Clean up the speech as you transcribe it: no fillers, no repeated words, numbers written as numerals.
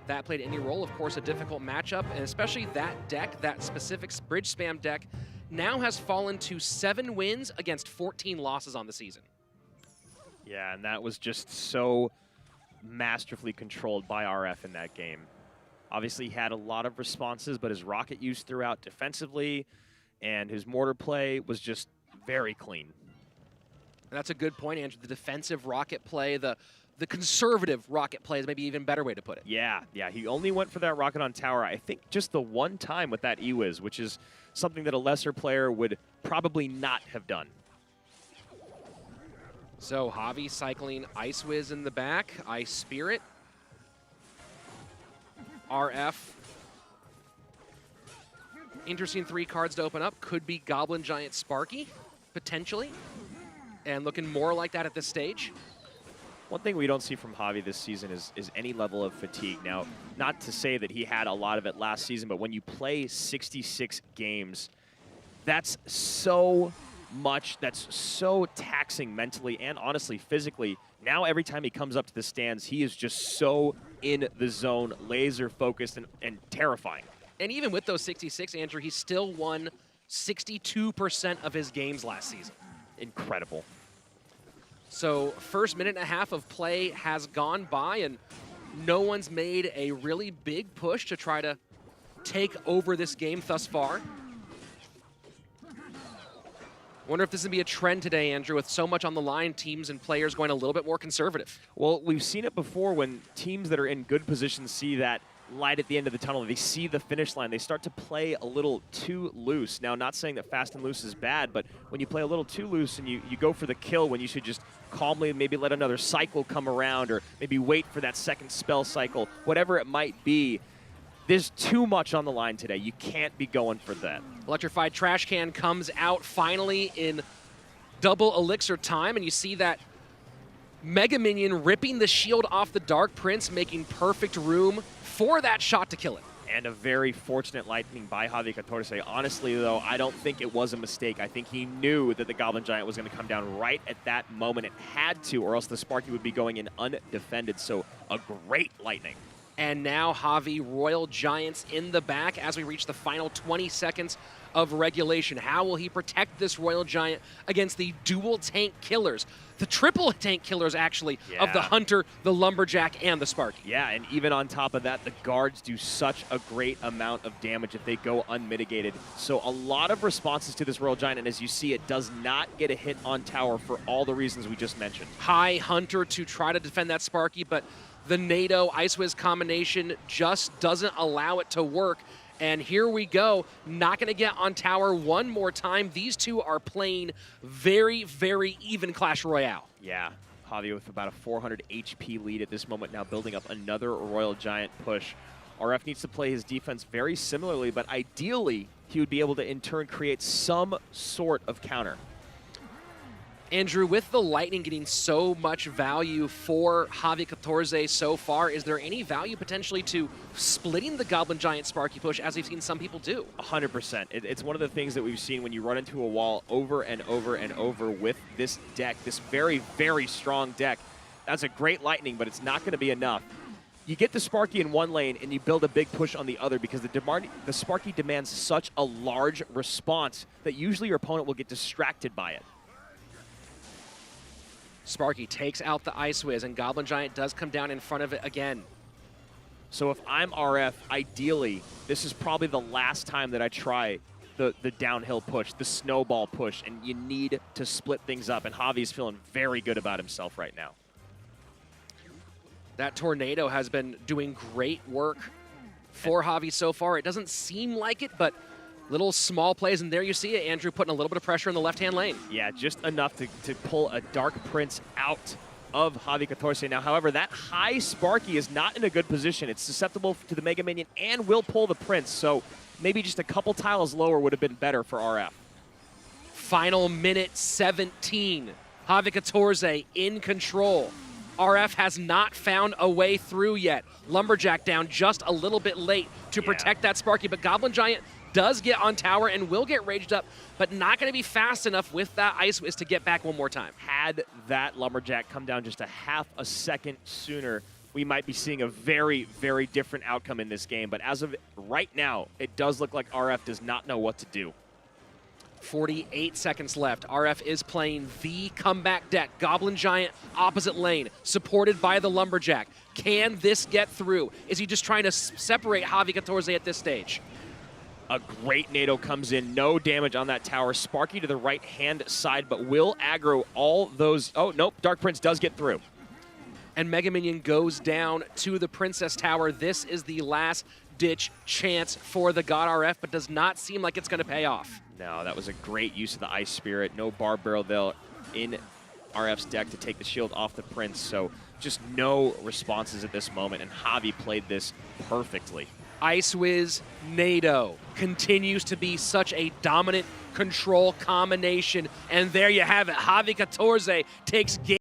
that played any role. Of course, a difficult matchup, and especially that deck, that specific bridge spam deck, now has fallen to 7 wins against 14 losses on the season. Yeah, and that was just so masterfully controlled by RF in that game. Obviously, he had a lot of responses, but his rocket use throughout defensively and his mortar play was just very clean. And that's a good point, Andrew. The defensive rocket play, the conservative rocket play is maybe even better way to put it. Yeah, he only went for that rocket on tower, I think, just the one time with that E-Wiz, which is something that a lesser player would probably not have done. So Javi cycling Ice Wiz in the back, Ice Spirit. RF. Interesting 3 cards to open up. Could be Goblin Giant Sparky, potentially. And looking more like that at this stage. One thing we don't see from Javi this season is any level of fatigue. Now, not to say that he had a lot of it last season, but when you play 66 games, that's so much, that's so taxing mentally and honestly physically. Now every time he comes up to the stands, he is just so in the zone, laser focused and terrifying. And even with those 66, Andrew, he still won 62% of his games last season. Incredible. So first minute and a half of play has gone by, and no one's made a really big push to try to take over this game thus far. Wonder if this is going to be a trend today, Andrew, with so much on the line, teams and players going a little bit more conservative. Well, we've seen it before when teams that are in good positions see that light at the end of the tunnel. They see the finish line. They start to play a little too loose. Now, not saying that fast and loose is bad, but when you play a little too loose and you go for the kill when you should just calmly maybe let another cycle come around or maybe wait for that second spell cycle, whatever it might be, there's too much on the line today. You can't be going for that. Electrified Trash Can comes out finally in double elixir time, and you see that Mega Minion ripping the shield off the Dark Prince, making perfect room for that shot to kill it. And a very fortunate lightning by Javi14. Honestly, though, I don't think it was a mistake. I think he knew that the Goblin Giant was going to come down right at that moment. It had to, or else the Sparky would be going in undefended. So a great lightning. And now Javi Royal Giants in the back as we reach the final 20 seconds of regulation. How will he protect this Royal Giant against the dual tank killers? The triple tank killers, actually, of the Hunter, the Lumberjack, and the Sparky. Yeah, and even on top of that, the guards do such a great amount of damage if they go unmitigated. So a lot of responses to this Royal Giant, and as you see, it does not get a hit on tower for all the reasons we just mentioned. High Hunter to try to defend that Sparky, but the NATO Ice Wiz combination just doesn't allow it to work. And here we go, not going to get on tower one more time. These two are playing very, very even Clash Royale. Yeah, Javi with about a 400 HP lead at this moment, now building up another Royal Giant push. RF needs to play his defense very similarly, but ideally, he would be able to in turn create some sort of counter. Andrew, with the Lightning getting so much value for Javi14 so far, is there any value potentially to splitting the Goblin Giant Sparky push, as we've seen some people do? 100%. It's one of the things that we've seen when you run into a wall over and over and over with this deck, this very, very strong deck. That's a great Lightning, but it's not going to be enough. You get the Sparky in one lane, and you build a big push on the other because the Sparky demands such a large response that usually your opponent will get distracted by it. Sparky takes out the Ice Wiz, and Goblin Giant does come down in front of it again. So if I'm RF, ideally, this is probably the last time that I try the downhill push, the snowball push, and you need to split things up, and Javi's feeling very good about himself right now. That Tornado has been doing great work for Javi so far. It doesn't seem like it, but little small plays, and there you see it, Andrew, putting a little bit of pressure in the left-hand lane. Yeah, just enough to pull a Dark Prince out of Javi14. Now, however, that high Sparky is not in a good position. It's susceptible to the Mega Minion and will pull the Prince, so maybe just a couple tiles lower would have been better for RF. Final minute 17. Javi14 in control. RF has not found a way through yet. Lumberjack down just a little bit late to protect that Sparky, but Goblin Giant does get on tower and will get raged up, but not going to be fast enough with that Ice Wiz to get back one more time. Had that Lumberjack come down just a half a second sooner, we might be seeing a very, very different outcome in this game. But as of right now, it does look like RF does not know what to do. 48 seconds left. RF is playing the comeback deck. Goblin Giant opposite lane, supported by the Lumberjack. Can this get through? Is he just trying to separate Javi14 at this stage? A great NATO comes in, no damage on that tower. Sparky to the right-hand side, but will aggro all those. Oh, nope, Dark Prince does get through. And Mega Minion goes down to the Princess Tower. This is the last-ditch chance for the God RF, but does not seem like it's going to pay off. No, that was a great use of the Ice Spirit. No Barb Barrel there in RF's deck to take the shield off the Prince, so just no responses at this moment, and Javi played this perfectly. Ice Wiz NATO continues to be such a dominant control combination, and there you have it. Javi14 takes game.